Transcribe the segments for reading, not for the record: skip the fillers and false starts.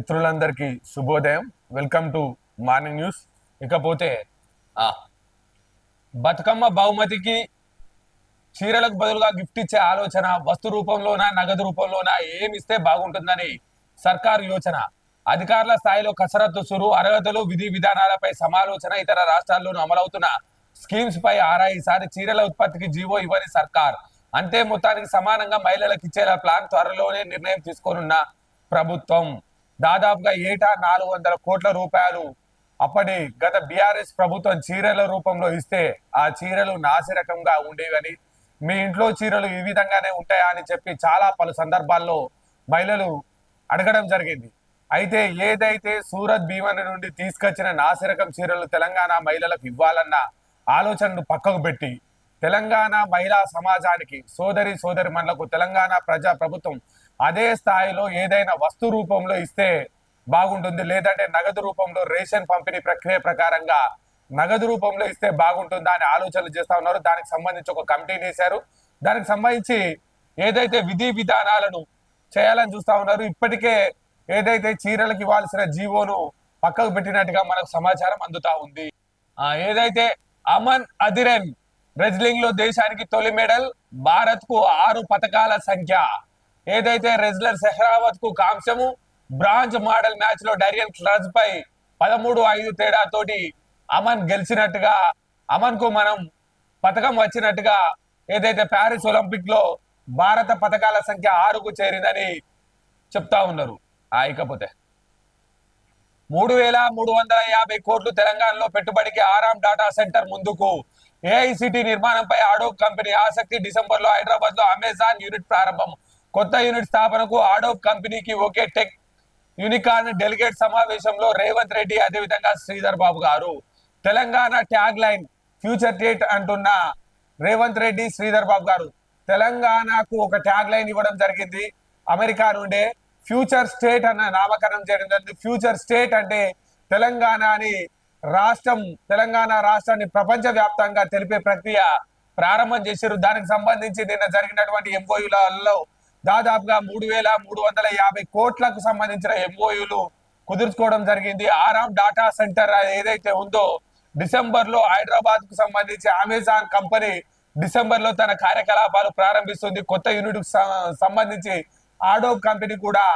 మిత్రులందరికీ శుభోదయం. Welcome to morning news. ఇకపోతే ఆ బతుకమ్మ బహుమతికి చీరలకు బదులుగా గిఫ్ట్ ఇచ్చే ఆలోచన వస్తు రూపంలోనా నగదు రూపంలోనా ఏమిస్తే బాగుంటుందని సర్కారు యోచన. అధికారుల స్థాయిలో కసరత్తు సురు. అర్హతలు విధి విధానాలపై సమాలోచన. ఇతర రాష్ట్రాల్లోనూ అమలవుతున్న స్కీమ్స్ పై ఆరా. ఈసారి చీరల ఉత్పత్తికి జీవో ఇవ్వని సర్కార్. అంతే మొత్తానికి సమానంగా మహిళలకు ఇచ్చేలా ప్లాన్. త్వరలోనే నిర్ణయం తీసుకోనున్న ప్రభుత్వం. దాదాపుగా ఏటా 400 కోట్ల రూపాయలు అప్పటి గత బీఆర్ఎస్ ప్రభుత్వం చీరల రూపంలో ఇస్తే ఆ చీరలు నాసిరకంగా ఉండేవని, మీ ఇంట్లో చీరలు ఈ విధంగానే ఉంటాయా అని చెప్పి చాలా పలు సందర్భాల్లో మహిళలు అడగడం జరిగింది. అయితే ఏదైతే సూరత్ భీమన నుండి తీసుకొచ్చిన నాసిరకం చీరలు తెలంగాణ మహిళలకు ఇవ్వాలన్న ఆలోచనను పక్కకు పెట్టి తెలంగాణ మహిళా సమాజానికి సోదరిమణులకు తెలంగాణ ప్రజా ప్రభుత్వం అదే స్థాయిలో ఏదైనా వస్తు రూపంలో ఇస్తే బాగుంటుంది, లేదంటే నగదు రూపంలో రేషన్ పంపిణీ ప్రక్రియ ప్రకారంగా నగదు రూపంలో ఇస్తే బాగుంటుందా అని ఆలోచనలు చేస్తా ఉన్నారు. దానికి సంబంధించి ఒక కమిటీని వేశారు. దానికి సంబంధించి ఏదైతే విధి విధానాలను చేయాలని చూస్తా ఉన్నారు. ఇప్పటికే ఏదైతే చీరలకు ఇవ్వాల్సిన జీవోను పక్కకు పెట్టినట్టుగా మనకు సమాచారం అందుతా ఉంది. ఏదైతే అమన్ అదిరెన్ రెజ్లింగ్ లో దేశానికి తొలి మెడల్, భారత్ కు 6 పథకాల సంఖ్య. ఏదైతే రెజ్లర్ సెహ్రావత్ కు కాంస్యము, బ్రాంజ్ మోడల్ మ్యాచ్ లో డరియన్ క్లజ్ పై 13-5 తేడాతోటి అమన్ గెలిచినట్టుగా, అమన్ కు మనం పథకం వచ్చినట్టుగా ఏదైతే ప్యారిస్ ఒలింపిక్ లో భారత పథకాల సంఖ్య 6కు చేరిందని చెప్తా ఉన్నారు. ఇకపోతే 3,350 కోట్లు తెలంగాణలో పెట్టుబడికి ఆరాం డాటా సెంటర్ ముందుకు. ఏఐసిటి నిర్మాణంపై ఆడోబ్ కంపెనీ ఆసక్తి. డిసెంబర్ లో హైదరాబాద్ లో అమెజాన్ యూనిట్ ప్రారంభం. కొత్త యూనిట్ స్థాపనకు ఆడోబ్ కంపెనీకి ఒకే టెక్ యూనికార్న్ డెలిగేట్ సమావేశంలో రేవంత్ రెడ్డి, అదేవిధంగా శ్రీధర్ బాబు గారు. Telangana tag line future state అంటున్న రేవంత్ రెడ్డి, శ్రీధర్ బాబు గారు తెలంగాణకు ఒక ట్యాగ్ లైన్ ఇవ్వడం జరిగింది. అమెరికా నుండే ఫ్యూచర్ స్టేట్ అన్న నామకరణం చేయడం జరిగింది. ఫ్యూచర్ స్టేట్ అంటే తెలంగాణ అని తెలంగాణ రాష్ట్రాన్ని ప్రపంచ వ్యాప్తంగా తెలిపే ప్రక్రియ ప్రారంభం చేశారు. దానికి సంబంధించి నిన్న జరిగినటువంటి ఎంఓయూలలో దాదాపుగా 3,350 కోట్లకు సంబంధించిన ఎంఓయూలు కుదుర్చుకోవడం జరిగింది. ఆరాం డాటా సెంటర్ ఏదైతే ఉందో డిసెంబర్ లో హైదరాబాద్ కు సంబంధించి అమెజాన్ కంపెనీ డిసెంబర్ లో తన కార్యకలాపాలు ప్రారంభిస్తుంది. కొత్త యూనిట్ సంబంధించి ఆడోబ్ కంపెనీ కూడా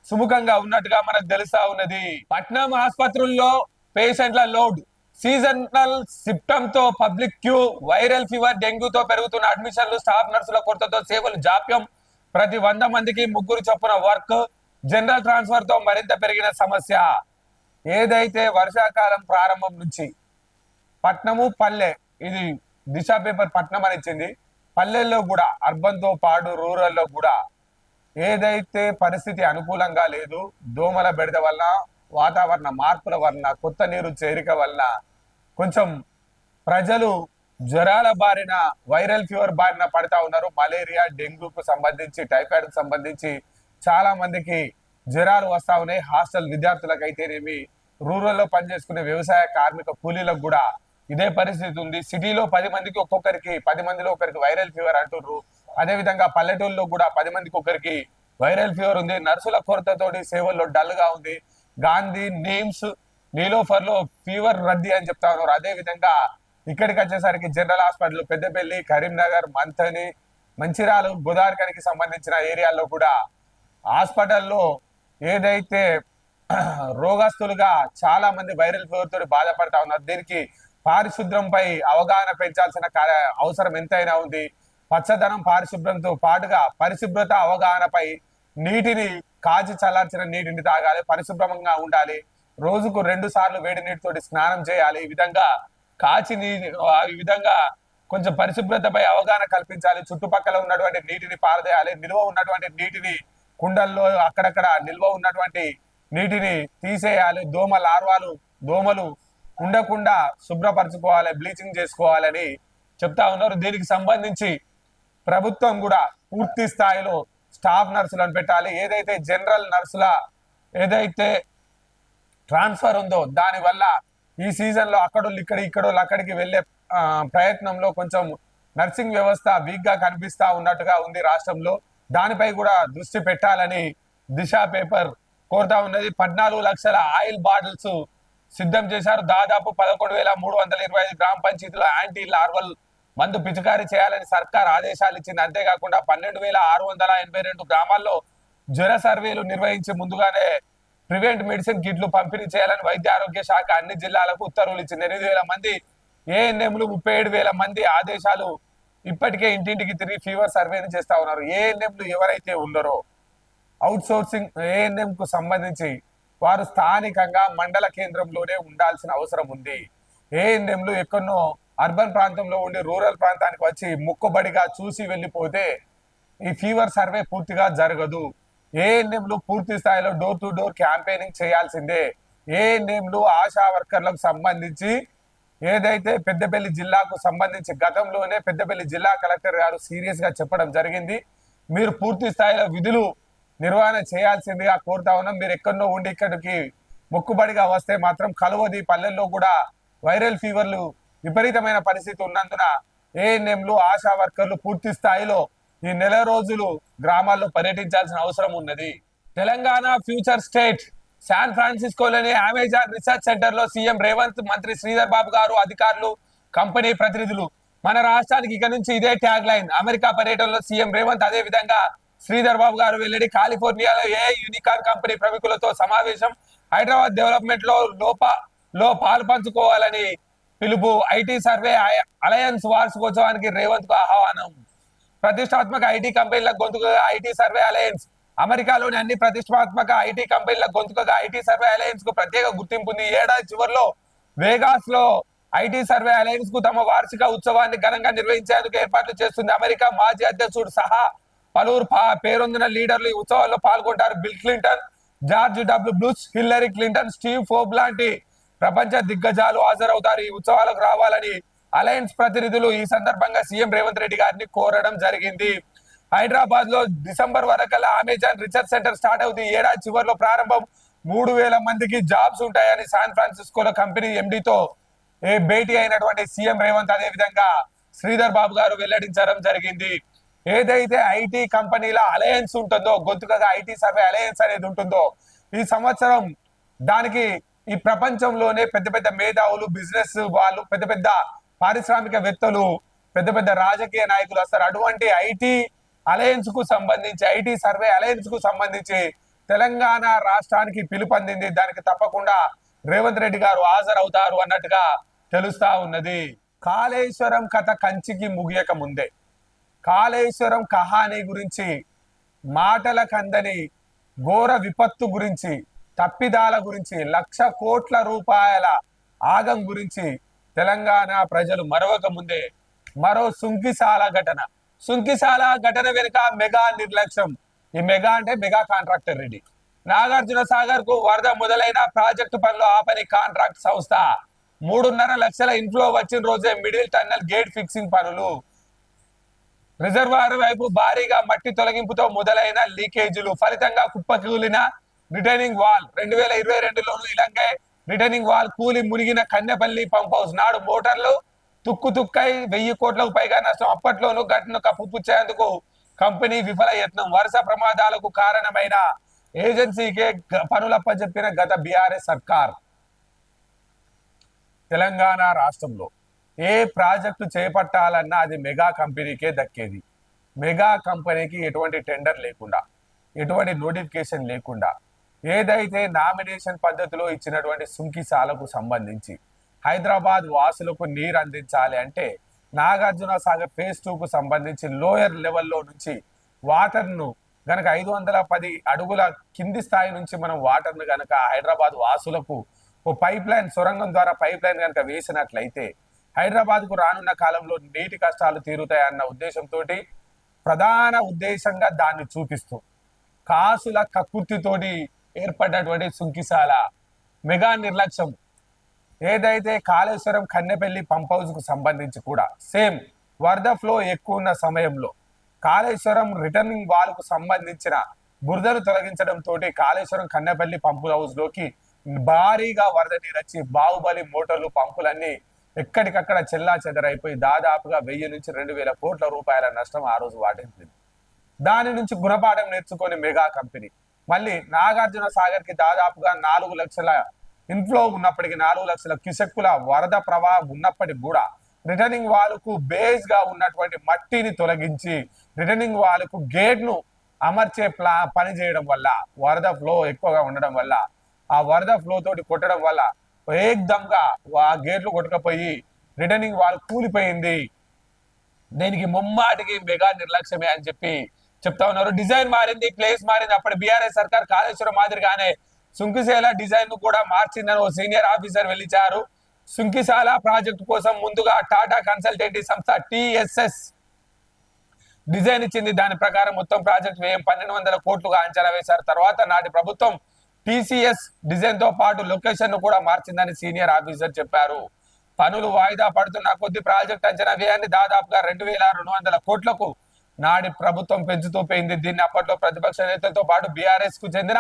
సుముఖంగా ఉన్నట్టుగా మనకు తెలుస్తా ఉన్నది. పట్నం ఆసుపత్రుల్లో పేషెంట్ల లోడ్. సీజనల్ సిప్టమ్ తో పబ్లిక్ క్యూ. వైరల్ ఫీవర్, డెంగ్యూతో పెరుగుతున్న అడ్మిషన్లు, స్టాఫ్ నర్సుల కొరతతో సేవలు జాప్యం. ప్రతి 100 మందికి 3 చొప్పున వర్క్. జనరల్ ట్రాన్స్ఫర్ తో మరింత పెరిగిన సమస్య. ఏదైతే వర్షాకాలం ప్రారంభం నుంచి పట్నము పల్లె, ఇది దిశ పేపర్ పట్నం అని ఇచ్చింది, పల్లెల్లో కూడా అర్బన్ తో పాటు రూరల్లో కూడా ఏదైతే పరిస్థితి అనుకూలంగా లేదు, దోమల బెడద వల్ల, వాతావరణ మార్పుల వలన, కొత్త నీరు చేరిక వలన కొంచెం ప్రజలు జ్వరాల బారిన, వైరల్ ఫీవర్ బారిన పడతా ఉన్నారు. మలేరియా, డెంగ్యూకు సంబంధించి, టైఫాయిడ్ సంబంధించి చాలా మందికి జ్వరాలు వస్తా ఉన్నాయి. హాస్టల్ విద్యార్థులకు అయితేనేమి, రూరల్లో పనిచేసుకునే వ్యవసాయ కార్మిక కూలీలకు కూడా ఇదే పరిస్థితి ఉంది. సిటీలో 10 మందికి ఒక్కొక్కరికి, 10 మందిలో ఒకరికి వైరల్ ఫీవర్ అంటున్నారు. అదేవిధంగా పల్లెటూరులో కూడా 10 మందికి ఒకరికి వైరల్ ఫీవర్ ఉంది. నర్సుల కొరతతోటి సేవల్లో డల్ గా ఉంది. గాంధీ, నీమ్స్, నీలోఫర్ లో ఫీవర్ రద్దీ అని చెప్తా ఉన్నారు. అదే విధంగా ఇక్కడికి వచ్చేసరికి జనరల్ హాస్పిటల్ పెద్దపల్లి, కరీంనగర్, మంథని, మంచిర్యాల, గోదావరికి సంబంధించిన ఏరియాల్లో కూడా హాస్పిటల్లో ఏదైతే రోగస్తులుగా చాలా మంది వైరల్ ఫీవర్ తోటి బాధపడతా ఉన్నారు. దీనికి పారిశుద్ధ్యంపై అవగాహన పెంచాల్సిన అవసరం ఎంతైనా ఉంది. పచ్చదనం, పారిశుభ్రంతో పాటుగా పరిశుభ్రత అవగాహనపై నీటిని కాచి చల్లార్చిన నీటిని తాగాలి, పరిశుభ్రంగా ఉండాలి, రోజుకు 2 సార్లు వేడి నీటితోటి స్నానం చేయాలి. ఈ విధంగా ఈ విధంగా కొంచెం పరిశుభ్రతపై అవగాహన కల్పించాలి. చుట్టుపక్కల ఉన్నటువంటి నీటిని పారదేయాలి. నిల్వ ఉన్నటువంటి నీటిని కుండల్లో అక్కడక్కడ నిల్వ ఉన్నటువంటి నీటిని తీసేయాలి. దోమలు ఉండకుండా శుభ్రపరచుకోవాలి, బ్లీచింగ్ చేసుకోవాలని చెప్తా ఉన్నారు. దీనికి సంబంధించి ప్రభుత్వం కూడా పూర్తి స్థాయిలో స్టాఫ్ నర్సులను పెట్టాలి. ఏదైతే జనరల్ నర్సుల ఏదైతే ట్రాన్స్ఫర్ ఉందో దాని వల్ల ఈ సీజన్ లో ఇక్కడోళ్ళు అక్కడికి వెళ్లే ప్రయత్నంలో కొంచెం నర్సింగ్ వ్యవస్థ వీక్ గా కనిపిస్తా ఉన్నట్టుగా ఉంది రాష్ట్రంలో. దానిపై కూడా దృష్టి పెట్టాలని దిశ పేపర్ కోరుతా ఉన్నది. 14 లక్షల ఆయిల్ బాటిల్స్ సిద్ధం చేశారు. దాదాపు 11,325 గ్రామ పంచాయతీలో యాంటీ లార్వల్ మందు పిచికారీ చేయాలని సర్కార్ ఆదేశాలు ఇచ్చింది. అంతేకాకుండా 12,682 గ్రామాల్లో జ్వర సర్వేలు నిర్వహించి ముందుగానే ప్రివెంట్ మెడిసిన్ కిట్లు పంపిణీ చేయాలని వైద్య ఆరోగ్య శాఖ అన్ని జిల్లాలకు ఉత్తర్వులు ఇచ్చింది. 8,000 మంది ఏఎన్ఎంలు, 37,000 మంది ఆదేశాలు ఇప్పటికే ఇంటింటికి తిరిగి ఫీవర్ సర్వేని చేస్తా ఉన్నారు. ఏఎన్ఎంలు ఎవరైతే ఉన్నారో అవుట్ సోర్సింగ్ ఏఎన్ఎం కు సంబంధించి వారు స్థానికంగా మండల కేంద్రంలోనే ఉండాల్సిన అవసరం ఉంది. ఏఎన్ఎంలు ఎక్కడనో అర్బన్ ప్రాంతంలో ఉండి రూరల్ ప్రాంతానికి వచ్చి ముక్కుబడిగా చూసి వెళ్ళిపోతే ఈ ఫీవర్ సర్వే పూర్తిగా జరగదు. ఏఎన్ఎంలు పూర్తి స్థాయిలో డోర్ టు డోర్ క్యాంపెయినింగ్ చేయాల్సిందే. ఏఎన్ఎంలు ఆశా వర్కర్లకు సంబంధించి ఏదైతే పెద్దపల్లి జిల్లాకు సంబంధించి గతంలోనే పెద్దపల్లి జిల్లా కలెక్టర్ గారు సీరియస్ గా చెప్పడం జరిగింది. మీరు పూర్తి స్థాయిలో విధులు నిర్వహణ చేయాల్సిందిగా కోరుతా ఉన్నాం. మీరు ఎక్కడో ఉండి ఇక్కడికి మొక్కుబడిగా వస్తే మాత్రం కలువది పల్లెల్లో కూడా వైరల్ ఫీవర్లు విపరీతమైన పరిస్థితి ఉన్నందున ఏఎన్ఎంలు ఆశా వర్కర్లు పూర్తి స్థాయిలో ఈ నెల రోజులు గ్రామాల్లో పర్యటించాల్సిన అవసరం ఉన్నది. తెలంగాణ ఫ్యూచర్ స్టేట్ శాన్ ఫ్రాన్సిస్కోలోని అమెజాన్ రీసెర్చ్ సెంటర్ లో సీఎం రేవంత్, మంత్రి శ్రీధర్ బాబు గారు, అధికారులు, కంపెనీ ప్రతినిధులు. మన రాష్ట్రానికి ఇక నుంచి ఇదే ట్యాగ్ లైన్. అమెరికా పర్యటనలో సీఎం రేవంత్, అదే విధంగా శ్రీధర్ బాబు గారు వెల్లడి. కాలిఫోర్నియాలో ఏ యూనికార్న్ కంపెనీ ప్రముఖులతో సమావేశం. హైదరాబాద్ డెవలప్మెంట్ లో పాలు పంచుకోవాలని పిలుపు. ఐటీ సర్వే అలయన్స్ వార్షికోత్సవానికి రేవంత్ కు ఆహ్వానం. ప్రతిష్టాత్మక ఐటీ కంపెనీల గొంతుకగా ఐటీ సర్వే అలయన్స్. అమెరికాలోని అన్ని ప్రతిష్టాత్మక ఐటీ కంపెనీల గొంతుకగా ఐటీ సర్వే అలయన్స్ కు ప్రత్యేక గుర్తింపు ఉంది. ఏడాది చివరిలో వేగాస్ లో ఐటీ సర్వే అలయన్స్ కు తమ వార్షిక ఉత్సవాన్ని ఘనంగా నిర్వహించేందుకు ఏర్పాట్లు చేస్తుంది. అమెరికా మాజీ అధ్యక్షుడు సహా పలువురు పేరొందిన లీడర్లు ఈ ఉత్సవాల్లో పాల్గొంటారు. Bill Clinton, George W bush, Hillary Clinton, Steve Phoebe లాంటి ప్రపంచ దిగ్గజాలు హాజరవుతారు. ఈ ఉత్సవాలకు రావాలని అలయన్స్ ప్రతినిధులు ఈ సందర్భంగా సీఎం రేవంత్ రెడ్డి గారిని కోరడం జరిగింది. హైదరాబాద్ లో డిసెంబర్ వరకల్లా అమెజాన్ రీసెర్చ్ సెంటర్ స్టార్ట్ అవుతుంది. ఏడాది చివరిలో ప్రారంభం. 3,000 మందికి జాబ్స్ ఉంటాయని శాన్ ఫ్రాన్సిస్కోలో కంపెనీ ఎండితో భేటీ అయినటువంటి సీఎం రేవంత్, అదే విధంగా శ్రీధర్ బాబు గారు వెల్లడించడం జరిగింది. ఏదైతే ఐటీ కంపెనీల అలయన్స్ ఉంటుందో, గొంతుకగా ఐటీ సర్వే అలయన్స్ అనేది ఉంటుందో, ఈ సంవత్సరం దానికి ఈ ప్రపంచంలోనే పెద్ద పెద్ద మేధావులు, బిజినెస్ వాళ్ళు, పెద్ద పెద్ద పారిశ్రామికవేత్తలు, పెద్ద పెద్ద రాజకీయ నాయకులు వస్తారు. అటువంటి ఐటీ అలయన్స్ కు సంబంధించి, ఐటీ సర్వే అలయన్స్ కు సంబంధించి తెలంగాణ రాష్ట్రానికి పిలుపొందింది. దానికి తప్పకుండా రేవంత్ రెడ్డి గారు హాజరవుతారు అన్నట్టుగా తెలుస్తా ఉన్నది. కాళేశ్వరం కథ కంచికి ముగియక ముందే కాళేశ్వరం కహానీ గురించి, మాటల కందని ఘోర విపత్తు గురించి, తప్పిదాల గురించి, 1,00,000 కోట్ల రూపాయల ఆగం గురించి తెలంగాణ ప్రజలు మరవక ముందే మరో సుంకిశాల ఘటన వెనుక మెగా నిర్లక్ష్యం. ఈ మెగా అంటే మెగా కాంట్రాక్టర్ రెడ్డి. నాగార్జున సాగర్ కు వరద మొదలైన ప్రాజెక్టు పనులు ఆపని కాంట్రాక్ట్ సంస్థ. 3.5 లక్షల ఇన్ఫ్లో వచ్చిన రోజే మిడిల్ టన్నల్ గేట్ ఫిక్సింగ్ పనులు. రిజర్వాయర్ వైపు భారీగా మట్టి తొలగింపుతో మొదలైన లీకేజీలు. ఫలితంగా కుప్పకూలిన రిటైనింగ్ వాల్. 2022లోను ఇలాగే రిటైనింగ్ వాల్ కూలి మునిగిన కన్నెపల్లి పంప్ హౌస్. నాడు మోటార్లు తుక్కై 1,000 కోట్లకు పైగా నష్టం. అప్పట్లోనూ ఘటనను కప్పుపుచ్చేందుకు కంపెనీ విఫల యత్నం. వరుస ప్రమాదాలకు కారణమైన ఏజెన్సీకే పనులప్పచెప్పిన గత బీఆర్ఎస్ సర్కార్. తెలంగాణ రాష్ట్రంలో ఏ ప్రాజెక్టు చేపట్టాలన్నా అది మెగా కంపెనీకే దక్కేది. మెగా కంపెనీకి ఎటువంటి టెండర్ లేకుండా, ఎటువంటి నోటిఫికేషన్ లేకుండా, ఏదైతే నామినేషన్ పద్ధతిలో ఇచ్చినటువంటి సుంకిశాలకు సంబంధించి హైదరాబాద్ వాసులకు నీరు అందించాలి అంటే నాగార్జున సాగర్ ఫేజ్ 2 కు సంబంధించి లోయర్ లెవెల్లో నుంచి వాటర్ను గనక 510 అడుగుల కింది స్థాయి నుంచి మనం వాటర్ను గనక హైదరాబాద్ వాసులకు ఓ పైప్ లైన్, సొరంగం ద్వారా పైప్ లైన్ కనుక వేసినట్లయితే హైదరాబాద్ కు రానున్న కాలంలో నీటి కష్టాలు తీరుతాయన్న ఉద్దేశంతో, ప్రధాన ఉద్దేశంగా దాన్ని చూపిస్తూ కాసుల కక్కుర్తితోటి ఏర్పడినటువంటి సుంకిశాల మెగా నిర్లక్ష్యం. ఏదైతే కాళేశ్వరం కన్నెపల్లి పంప్ హౌస్ కు సంబంధించి కూడా సేమ్ వరద ఫ్లో ఎక్కువ ఉన్న సమయంలో కాళేశ్వరం రిటర్నింగ్ వాల్ కు సంబంధించిన బురదను తొలగించడంతో కాళేశ్వరం కన్నెపల్లి పంపు హౌస్ లోకి భారీగా వరద నీరు వచ్చి బాహుబలి మోటార్లు, పంపులన్నీ ఎక్కడికక్కడ చెల్లా చెదరైపోయి దాదాపుగా 1,000 నుంచి 2,000 కోట్ల రూపాయల నష్టం ఆ రోజు వాటించింది. దాని నుంచి గుణపాఠం నేర్చుకొని మెగా కంపెనీ మళ్ళీ నాగార్జున సాగర్ కి దాదాపుగా 4 లక్షల ఇన్ఫ్లో ఉన్నప్పటికీ 4 లక్షల క్యూసెక్కుల వరద ప్రవాహం ఉన్నప్పటికీ కూడా రిటర్నింగ్ వాల్కు బేస్ గా ఉన్నటువంటి మట్టిని తొలగించి రిటర్నింగ్ వాల్కు గేట్ ను అమర్చే పని చేయడం వల్ల వరద ఫ్లో ఎక్కువగా ఉండడం వల్ల ఆ వరద ఫ్లో తోటి కొట్టడం వల్ల ఏకదంగా ఆ గేట్లు కొట్టకపోయి రిటర్నింగ్ వాల్ కూలిపోయింది. దీనికి ముమ్మాటికి మెగా నిర్లక్ష్యమే అని చెప్పి చెప్తా ఉన్నారు. డిజైన్ మారింది, ప్లేస్ మారింది. అప్పటి బీఆర్ఎస్ సర్కార్ కాళేశ్వరం మాదిరిగానే సుంకిశాల డిజైన్ ను కూడా మార్చిందని ఓ సీనియర్ ఆఫీసర్ వెళ్లిచారు. సుంకిశాల ప్రాజెక్టు కోసం ముందుగా టాటా కన్సల్టెంటీ సంస్థ టిఎస్ఎస్ డిజైన్ ఇచ్చింది. దాని ప్రకారం మొత్తం ప్రాజెక్ట్ వ్యయం 1200 కోట్లుగా అంచనా వేశారు. తర్వాత నాటి ప్రభుత్వం టిసిఎస్ డిజైన్ తో పాటు లొకేషన్ ను కూడా మార్చిందని సీనియర్ ఆఫీసర్ చెప్పారు. పనులు వాయిదా పడుతున్న కొద్ది ప్రాజెక్ట్ అంచనా వ్యయాన్ని దాదాపుగా 2200 కోట్లకు నాటి ప్రభుత్వం పెంచుతూ పోయింది. దీన్ని అప్పట్లో ప్రతిపక్ష నేతలతో పాటు బీఆర్ఎస్ కు చెందిన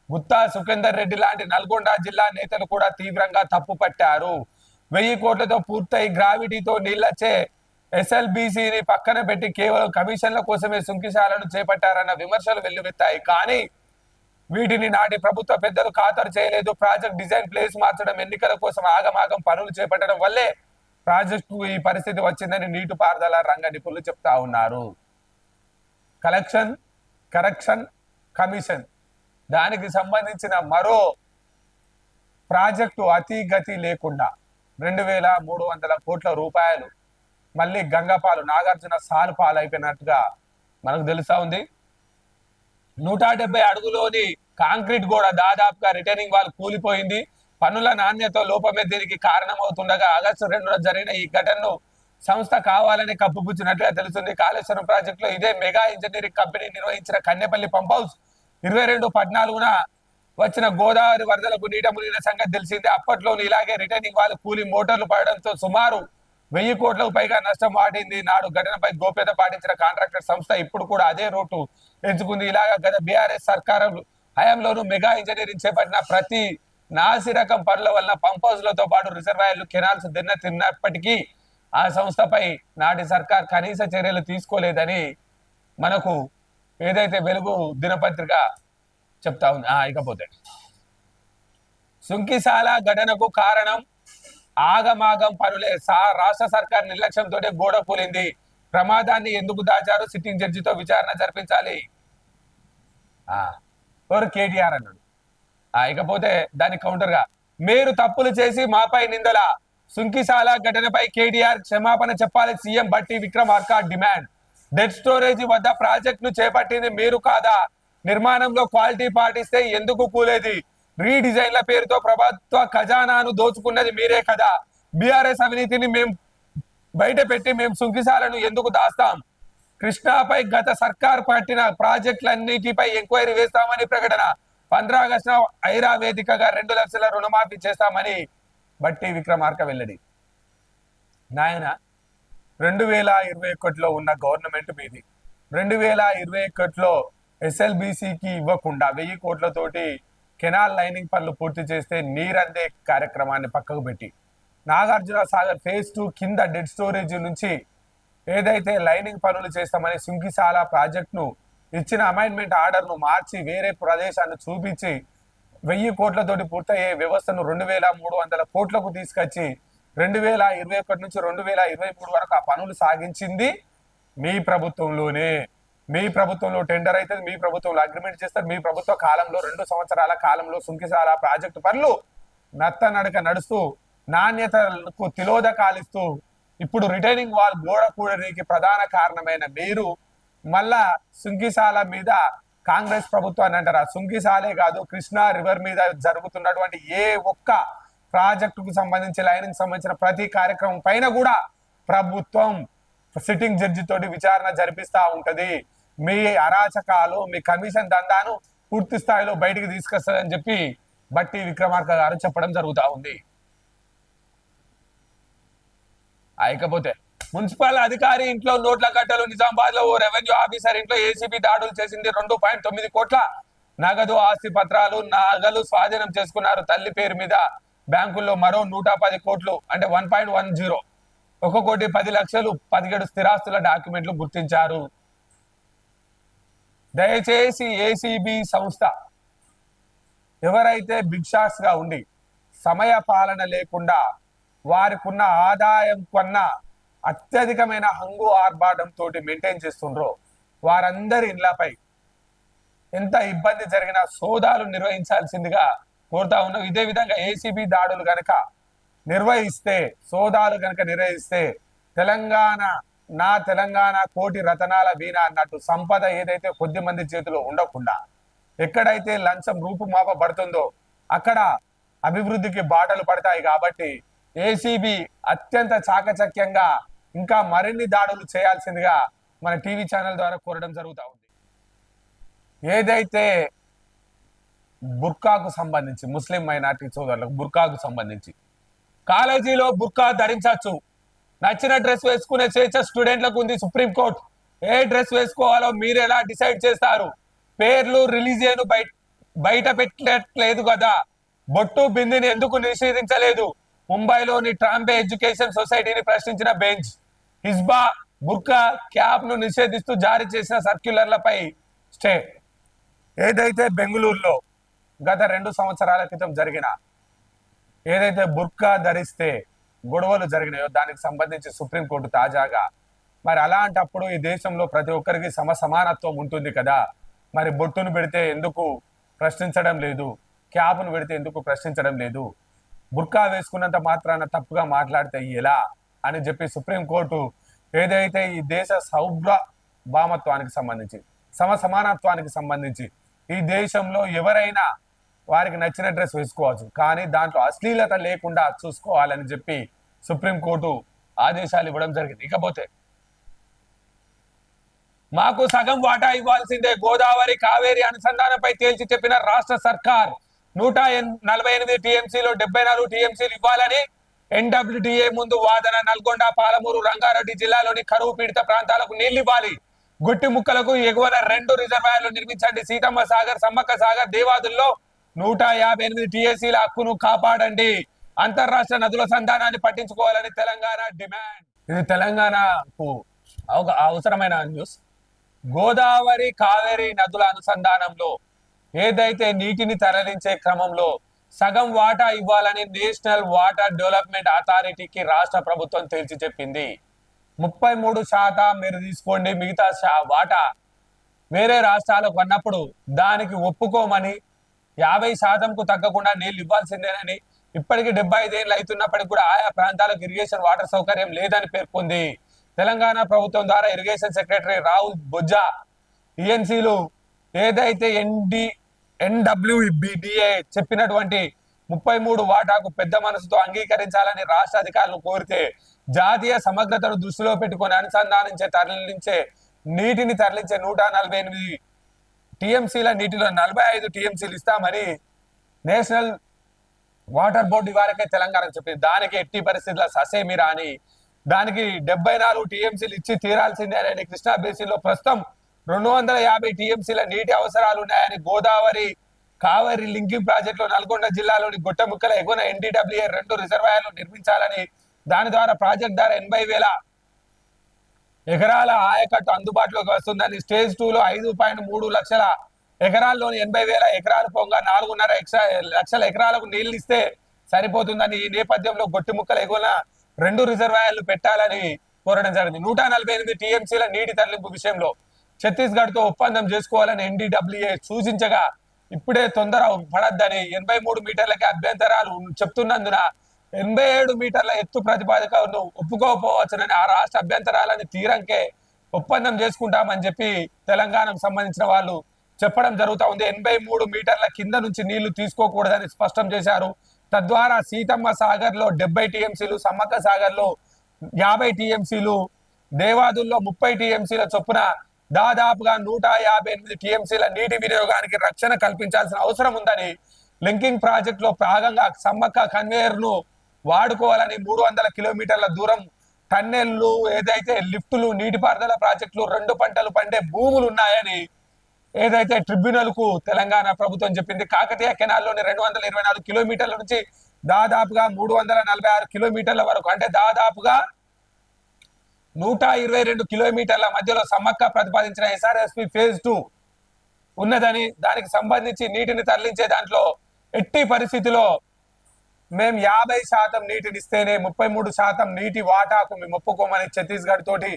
గుత్తా సుఖేందర్ రెడ్డి లాంటి నల్గొండ జిల్లా నేతలు కూడా తీవ్రంగా తప్పు పట్టారు. 1000 కోట్లతో పూర్తయి గ్రావిటీతో నీళ్లచ్చే ఎస్ఎల్బిసిని పక్కన పెట్టి కేవలం కమిషన్ల కోసమే సుంకిశాలను చేపట్టారన్న విమర్శలు వెల్లువెత్తాయి. కానీ వీటిని నాటి ప్రభుత్వ పెద్దలు ఖాతరు చేయలేదు. ప్రాజెక్ట్ డిజైన్, ప్లేస్ మార్చడం, ఎన్నికల కోసం ఆగమాగం పనులు చేపట్టడం వల్లే ప్రాజెక్టు ఈ పరిస్థితి వచ్చిందని నీటిపారుదల రంగ నిపుణులు చెప్తా ఉన్నారు. కరెక్షన్ కమిషన్ దానికి సంబంధించిన మరో ప్రాజెక్టు అతిగతి లేకుండా 2300 కోట్ల రూపాయలు మళ్ళీ గంగపాలు నాగార్జున సాలు పాలైపోయినట్టుగా మనకు తెలుసా ఉంది. 170 అడుగులోని కాంక్రీట్ గోడ దాదాపుగా రిటర్నింగ్ వాల్ కూలిపోయింది. పనుల నాణ్యత లోపమే దీనికి కారణమవుతుండగా ఆగస్టు 2న జరిగిన ఈ ఘటనను సంస్థ కావాలని కప్పుపుచ్చినట్లుగా తెలుస్తుంది. కాళేశ్వరం ప్రాజెక్టులో ఇదే మెగా ఇంజనీరింగ్ కంపెనీ నిర్వహించిన కన్నెపల్లి పంప్ హౌస్ 22/14న వచ్చిన గోదావరి వరదలకు నీట మునిగిన సంగతి తెలిసిందే. అప్పట్లోని ఇలాగే రిటర్నింగ్ వాల్ కూలి మోటార్లు పడడంతో సుమారు 1000 కోట్లకు పైగా నష్టం వాటింది. నాడు ఘటనపై గోప్యత పాటించిన కాంట్రాక్టర్ సంస్థ ఇప్పుడు కూడా అదే రూటు ఎంచుకుంది. ఇలాగా గత బీఆర్ఎస్ సర్కారు హయాంలోనూ మెగా ఇంజనీరింగ్ చేపట్టిన ప్రతి నాసి రకం పనుల వలన పంప్ హౌస్లతో పాటు రిజర్వాయర్లు, కెనాల్స్ తిన్నప్పటికీ ఆ సంస్థపై నాటి సర్కార్ కనీస చర్యలు తీసుకోలేదని మనకు ఏదైతే వెలుగు దినపత్రిక చెప్తా ఉంది. ఇకపోతే సుంకిశాల ఘటనకు కారణం ఆగమాగం పనులే. రాష్ట్ర సర్కార్ నిర్లక్ష్యంతో గోడ కూలింది. ప్రమాదాన్ని ఎందుకు దాచారు? సిట్టింగ్ జడ్జితో విచారణ జరిపించాలి. ఎవరు? కేటీఆర్ అన్నాడు. ఇకపోతే దాని కౌంటర్ గా మీరు తప్పులు చేసి మాపై నిందల. సుంకిశాల ఘటనపై కేటీఆర్ క్షమాపణ చెప్పాలి. సీఎం బట్టి విక్రమార్క డిమాండ్. డెడ్ స్టోరేజ్ వద్ద ప్రాజెక్ట్ ను చేపట్టింది మీరు కాదా? నిర్మాణంలో క్వాలిటీ పాటిస్తే ఎందుకు కూలేది? రీడిజైన్ల పేరుతో ప్రభుత్వ ఖజానాను దోచుకున్నది మీరే కదా. బీఆర్ఎస్ అవినీతిని మేము బయట పెట్టి మేము సుంకిశాలను ఎందుకు దాస్తాం? కృష్ణాపై గత సర్కార్ పట్టిన ప్రాజెక్టులన్నిటిపై ఎంక్వైరీ వేస్తామని ప్రకటన. 15 ఆగస్టున ఐరా వేదికగా 2 లక్షల రుణమాఫీ చేస్తామని బట్టి విక్రమార్క వెల్లడి. నాయన 2021లో ఉన్న గవర్నమెంట్ మీది. 2021లో ఎస్ఎల్బిసికి ఇవ్వకుండా 1000 కోట్లతోటి కెనాల్ లైనింగ్ పనులు పూర్తి చేస్తే నీరందే కార్యక్రమాన్ని పక్కకు పెట్టి నాగార్జున సాగర్ ఫేజ్ 2 కింద డెడ్ స్టోరేజ్ నుంచి ఏదైతే లైనింగ్ పనులు చేస్తామని సుంకిశాల ప్రాజెక్టును ఇచ్చిన అమైన్మెంట్ ఆర్డర్ ను మార్చి వేరే ప్రదేశాన్ని చూపించి 1000 కోట్లతోటి పూర్తయ్యే వ్యవస్థను 2300 కోట్లకు తీసుకొచ్చి 2021 నుంచి 2023 వరకు ఆ పనులు సాగించింది మీ ప్రభుత్వంలోనే. మీ ప్రభుత్వంలో టెండర్ అయితే మీ ప్రభుత్వంలో అగ్రిమెంట్ చేస్తారు. మీ ప్రభుత్వ కాలంలో 2 సంవత్సరాల కాలంలో సుంకిశాల ప్రాజెక్టు పనులు నత్తనడక నడుస్తూ నాణ్యతకు తిలోదకాలిస్తూ ఇప్పుడు రిటైనింగ్ వాల్ గోడ కూడడానికి ప్రధాన కారణమైన మీరు మళ్ళా సుంకిశాల మీద కాంగ్రెస్ ప్రభుత్వాన్ని అంటారా? సుంకిశాలే కాదు, కృష్ణా రివర్ మీద జరుగుతున్నటువంటి ఏ ఒక్క ప్రాజెక్టుకు సంబంధించి లైనింగ్ సంబంధించిన ప్రతి కార్యక్రమం పైన కూడా ప్రభుత్వం సిట్టింగ్ జడ్జి తోటి విచారణ జరిపిస్తా ఉంటది. మీ అరాచకాలు, మీ కమిషన్ దందాను పూర్తి స్థాయిలో బయటికి తీసుకొస్తుందని చెప్పి బట్టి విక్రమార్క గారు చెప్పడం జరుగుతా ఉంది. ఇకపోతే మున్సిపల్ అధికారి ఇంట్లో నోట్ల కట్టలు. నిజామాబాద్ లో ఓ రెవెన్యూ ఆఫీసర్ ఇంట్లో ఏసీబీ దాడులు చేసింది. 2.9 కోట్ల నగదు, ఆస్తి పత్రాలు, నగలు స్వాధీనం చేసుకున్నారు. తల్లి పేరు మీద బ్యాంకుల్లో మరో 110 కోట్లు అంటే 1.10 1,10,00,000 17 స్థిరాస్తుల డాక్యుమెంట్లు గుర్తించారు. దయచేసి ఏసీబీ సంస్థ ఎవరైతే బిగ్ షాట్స్ గా ఉండి సమయ పాలన లేకుండా వారికి ఉన్న ఆదాయం కన్నా అత్యధికమైన హంగు ఆర్భాటంతో మెయింటైన్ చేస్తుండ్రో వారందరి ఇళ్లపై ఎంత ఇబ్బంది జరిగినా సోదాలు నిర్వహించాల్సిందిగా కోరుతా ఉన్నాం. ఇదే విధంగా ఏసీబీ దాడులు గనక నిర్వహిస్తే, సోదాలు గనక నిర్వహిస్తే తెలంగాణ కోటి రతనాల వీణ అన్నట్టు సంపద ఏదైతే కొద్ది మంది చేతిలో ఉండకుండా ఎక్కడైతే లంచం రూపుమాపబడుతుందో అక్కడ అభివృద్ధికి బాటలు పడతాయి. కాబట్టి ఏసీబీ అత్యంత చాకచక్యంగా ఇంకా మరిన్ని దాడులు చేయాల్సిందిగా మన టీవీ ఛానల్ ద్వారా కోరడం జరుగుతూ ఉంది. ఏదైతే బుర్కాకు సంబంధించి ముస్లిం మైనార్టీ సోదరులకు బుర్కాకు సంబంధించి కాలేజీలో బుర్కా ధరించవచ్చు, నచ్చిన డ్రెస్ వేసుకునే స్వేచ్ఛ స్టూడెంట్లకు ఉంది. సుప్రీంకోర్టు ఏ డ్రెస్ వేసుకోవాలో మీరు ఎలా డిసైడ్ చేస్తారు? పేర్లు రిలీజియన్ బయట పెట్టలేదు కదా. బొట్టు బిందిని ఎందుకు నిషేధించలేదు? ముంబైలోని ట్రాంపే ఎడ్యుకేషన్ సొసైటీని ప్రశ్నించిన బెంచ్ హిజ్బా బుర్కా క్యాప్ ను నిషేధిస్తూ జారీ చేసిన సర్క్యులర్లపై స్టే. ఏదైతే బెంగళూరులో గత 2 సంవత్సరాల క్రితం జరిగిన ఏదైతే బుర్కా ధరిస్తే గొడవలు జరిగినాయో దానికి సంబంధించి సుప్రీంకోర్టు తాజాగా మరి అలాంటప్పుడు ఈ దేశంలో ప్రతి ఒక్కరికి సమానత్వం ఉంటుంది కదా, మరి బొట్టును పెడితే ఎందుకు ప్రశ్నించడం లేదు, క్యాప్ను పెడితే ఎందుకు ప్రశ్నించడం లేదు, బుర్కా వేసుకున్నంత మాత్రాన తప్పుగా మాట్లాడితే ఎలా అని చెప్పి సుప్రీంకోర్టు ఏదైతే ఈ దేశ సౌభ్రభామత్వానికి సంబంధించి సమానత్వానికి సంబంధించి ఈ దేశంలో ఎవరైనా వారికి నచ్చిన డ్రెస్ వేసుకోవచ్చు, కానీ దాంట్లో అశ్లీలత లేకుండా చూసుకోవాలని చెప్పి సుప్రీంకోర్టు ఆదేశాలు ఇవ్వడం జరిగింది. ఇకపోతే మాకు సగం వాటా ఇవ్వాల్సిందే, గోదావరి కావేరి అనుసంధానంపై తేల్చి చెప్పిన రాష్ట్ర సర్కార్ 148 టీఎంసీలో 74 టీఎంసీలు ఇవ్వాలని ఎన్డబ్ల్యూడిఏ ముందు వాదన. నల్గొండ, పాలమూరు, రంగారెడ్డి జిల్లాలోని కరువు పీడిత ప్రాంతాలకు నీళ్లు ఇవ్వాలి, గుట్టి ముక్కలకు ఎగువన 2 రిజర్వాయర్లు నిర్మించండి, సీతమ్మ సాగర్, సమ్మక్క సాగర్, దేవాదుల్లో 158 టీఎంసీల హక్కును కాపాడండి, అంతర్రాష్ట్ర నదుల సంధానాన్ని పట్టించుకోవాలని తెలంగాణ డిమాండ్. ఇది తెలంగాణకు అవసరమైన న్యూస్. గోదావరి కావేరి నదుల అనుసంధానంలో ఏదైతే నీటిని తరలించే క్రమంలో సగం వాటా ఇవ్వాలని నేషనల్ వాటర్ డెవలప్మెంట్ అథారిటీకి రాష్ట్ర ప్రభుత్వం తేల్చి చెప్పింది. 33% మీరు తీసుకోండి, మిగతా వాటా వేరే రాష్ట్రాలకు అన్నప్పుడు దానికి ఒప్పుకోమని 50%కు తగ్గకుండా నీళ్లు ఇవ్వాల్సిందేనని, ఇప్పటికీ 75 ఏళ్ళు అవుతున్నప్పటికీ కూడా ఆయా ప్రాంతాలకు ఇరిగేషన్ వాటర్ సౌకర్యం లేదని పేర్కొంది. తెలంగాణ ప్రభుత్వం ద్వారా ఇరిగేషన్ సెక్రటరీ రాహుల్ బొజ్జా ఈఎన్సీలు ఏదైతే ఎన్డబ్ల్యూబిడిఏ చెప్పినటువంటి 33 వాటాకు పెద్ద మనసుతో అంగీకరించాలని రాష్ట్ర అధికారులు కోరితే జాతీయ సమగ్రతను దృష్టిలో పెట్టుకొని తరలించే నీటిని తరలించే 148 టీఎంసీల నీటిలో 45 టీఎంసీలు ఇస్తామని నేషనల్ వాటర్ బోర్డు వారికే తెలంగాణ చెప్పింది. దానికి ఎట్టి పరిస్థితుల ససేమి రాని, దానికి 74 టీఎంసీలు ఇచ్చి తీరాల్సిందే అని కృష్ణా బేసిన్ లో ప్రస్తుతం 250 టీఎంసీల నీటి అవసరాలు ఉన్నాయని గోదావరి కావేరి లింకింగ్ ప్రాజెక్టులో నల్గొండ జిల్లాలోని గుట్టముక్కల ఎగువన ఎన్డీడబ్ల్యూఏ 2 రిజర్వాయర్లు నిర్మించాలని, దాని ద్వారా ప్రాజెక్ట్ ద్వారా 80,000 ఎకరాల ఆయకట్టు అందుబాటులోకి వస్తుందని, స్టేజ్ 2లో 5.3 లక్షల ఎకరాల్లోని 80,000 ఎకరాలు పొంగ 4.5 లక్షల ఎకరాలకు నీళ్లు ఇస్తే సరిపోతుందని, ఈ నేపథ్యంలో గొట్టిముక్కల ఎగువన 2 రిజర్వాయర్లు పెట్టాలని కోరడం జరిగింది. 148 టీఎంసీల నీటి తరలింపు విషయంలో ఛత్తీస్గఢ్ తో ఒప్పందం చేసుకోవాలని ఎన్డీడబ్ల్యూఏ సూచించగా ఇప్పుడే తొందర పడద్దని, 83 మీటర్లకి అభ్యంతరాలు చెప్తున్నందున 87 మీటర్ల ఎత్తు ప్రతిపాదకను ఒప్పుకోకపోవచ్చునని ఆ రాష్ట్ర అభ్యంతరాలని తీరంకే ఒప్పందం చేసుకుంటామని చెప్పి తెలంగాణకు సంబంధించిన వాళ్ళు చెప్పడం జరుగుతూ ఉంది. 83 మీటర్ల కింద నుంచి నీళ్లు తీసుకోకూడదని స్పష్టం చేశారు. తద్వారా సీతమ్మ సాగర్ లో 70 టీఎంసీలు, సమ్మక్క సాగర్ లో 50 టీఎంసీలు, దేవాదుల్లో 30 టీఎంసీల చొప్పున దాదాపుగా 158 టీఎంసీల నీటి వినియోగానికి రక్షణ కల్పించాల్సిన అవసరం ఉందని, లింకింగ్ ప్రాజెక్ట్ లో భాగంగా సమ్మక్క కన్వేయర్ ను వాడుకోవాలని, 300 కిలోమీటర్ల దూరం టన్నెళ్లు, ఏదైతే లిఫ్టులు, నీటిపారుదల ప్రాజెక్టులు, 2 పంటలు పండే భూములు ఉన్నాయని ఏదైతే ట్రిబ్యునల్ కు తెలంగాణ ప్రభుత్వం చెప్పింది. కాకతీయ కెనాల్లోని 224 కిలోమీటర్ల నుంచి దాదాపుగా 346 కిలోమీటర్ల వరకు, అంటే దాదాపుగా 122 కిలోమీటర్ల మధ్యలో సమ్మక్క ప్రతిపాదించిన ఎస్ఆర్ఎస్పి ఫేజ్ 2 ఉన్నదని, దానికి సంబంధించి నీటిని తరలించే దాంట్లో ఎట్టి పరిస్థితిలో మేము 50% నీటిని ఇస్తేనే 33% నీటి వాటాకు మేము ఒప్పుకోమని ఛత్తీస్గఢ్ తోటి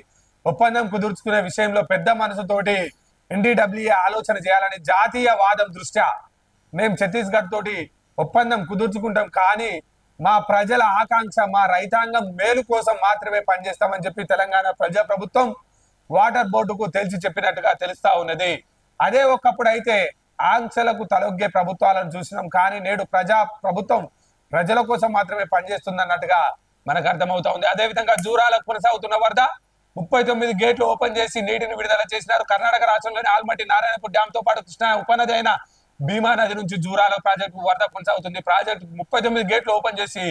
ఒప్పందం కుదుర్చుకునే విషయంలో పెద్ద మనసుతోటి ఎన్డీడబ్ల్యూఏ ఆలోచన చేయాలని జాతీయ వాదం దృష్ట్యా మేము ఛత్తీస్గఢ్ తోటి ఒప్పందం కుదుర్చుకుంటాం. కానీ మా ప్రజల ఆకాంక్ష, మా రైతాంగం మేలు కోసం మాత్రమే పనిచేస్తామని చెప్పి తెలంగాణ ప్రజాప్రభుత్వం వాటర్ బోర్డుకు తెలిసి చెప్పినట్టుగా తెలుస్తా ఉన్నది. అదే ఒకప్పుడు అయితే ఆంక్షలకు తలొగ్గే ప్రభుత్వాలను చూసినాం. కానీ నేడు ప్రభుత్వం ప్రజల కోసం మాత్రమే పనిచేస్తుందన్నట్టుగా మనకు అర్థమవుతా ఉంది. అదేవిధంగా జూరాలకు కొనసాగుతున్న వరద 39 గేట్లు ఓపెన్ చేసి నీటిని విడుదల చేసినారు. కర్ణాటక రాష్ట్రంలోని ఆల్మట్టి నారాయణపూర్ డ్యామ్ తో పాటు కృష్ణా ఉపనది అయిన భీమా నది నుంచి జూరాల ప్రాజెక్టు వరద కొనసాగుతుంది. ప్రాజెక్టు 39 గేట్లు ఓపెన్ చేసి